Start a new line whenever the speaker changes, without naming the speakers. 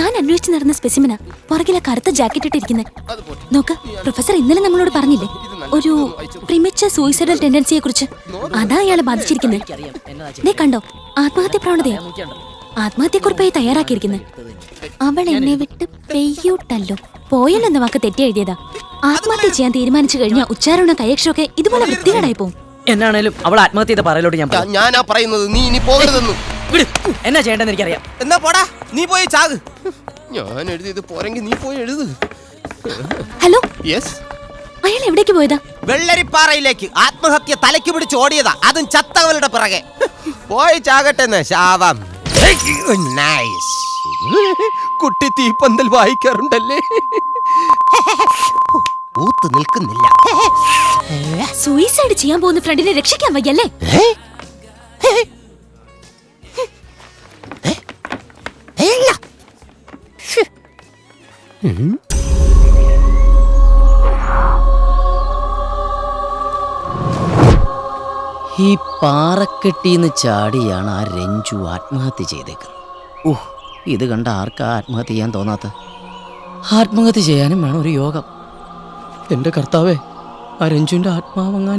ഞാൻ അന്വേഷിച്ച് നടന്ന സ്പെസിമിനാ പുറകിലെ കറുത്ത ജാക്കറ്റ് ഇട്ടിരിക്കുന്നത്. നോക്ക്, പ്രൊഫസർ ഇന്നലെ നമ്മളോട് പറഞ്ഞില്ലേ ഒരു പ്രിമച്ചർ സൂയിസൈഡൽ ടെൻഡൻസിയെ കുറിച്ച്. അതാ അയാളെ ബാധിച്ചിരിക്കുന്നത്. നീ കണ്ടോ, ആത്മഹത്യ പ്രവണതയാ. ആത്മഹത്യക്കുറിപ്പായി തയ്യാറാക്കിയിരിക്കുന്നത്. അവൾ എന്നെ വിട്ട് പെയ്യൂട്ടല്ലോ പോയല്ലെന്ന വാക്ക് തെറ്റി എഴുതിയതാ. ആത്മഹത്യ ചെയ്യാൻ തീരുമാനിച്ചു കഴിഞ്ഞാൽ ഉച്ചാരണ കൈയക്ഷരമൊക്കെ ഇതുപോലെ വൃത്തികേടായി പോവും.
എന്നാണേലും അവൾ ആത്മഹത്യ ചെയ്ത പറയലോട്ട്
ഞാനാ പറയുന്നത്, നീ ഇനി പോകരുതെന്നു.
എന്നാ ചെയ്യേണ്ടെന്ന് എനിക്കറിയാം.
എന്നാ പോടാ, നീ പോയി ചാക്. ഞാൻ എഴുതിയത് പോരെങ്കിൽ നീ പോയി എഴുത്.
Hello,
yes.
അയാൾ എവിടേക്ക് പോയതാ?
വെള്ളരിപ്പാറയിലേക്ക്. ആത്മഹത്യ തലയ്ക്ക് പിടിച്ച് ഓടിയതാ, അതും ചത്തവളുടെ പിറകെ. പോയി ചാകട്ടെ ശാപം. നൈസ്. കുട്ടി തീപ്പന്തൽ വായിക്കാറുണ്ടല്ലേ? ഊത്ത് നിൽക്കുന്നില്ല.
സൂയിസൈഡ് ചെയ്യാൻ പോകുന്ന ഫ്രണ്ടിനെ രക്ഷിക്കാൻ വയ്യല്ലേ?
ഈ പാറക്കെട്ടിന്ന് ചാടിയാണ് ആ രഞ്ജു ആത്മഹത്യ ചെയ്തേക്കുന്നത്. ഇത് കണ്ട ആർക്കാ ആത്മഹത്യ ചെയ്യാൻ തോന്നാത്ത? ആത്മഹത്യ ചെയ്യാനും വേണം ഒരു യോഗം. എൻ്റെ കർത്താവേ, ആ രഞ്ജുവിൻ്റെ ആത്മാവങ്ങാൻ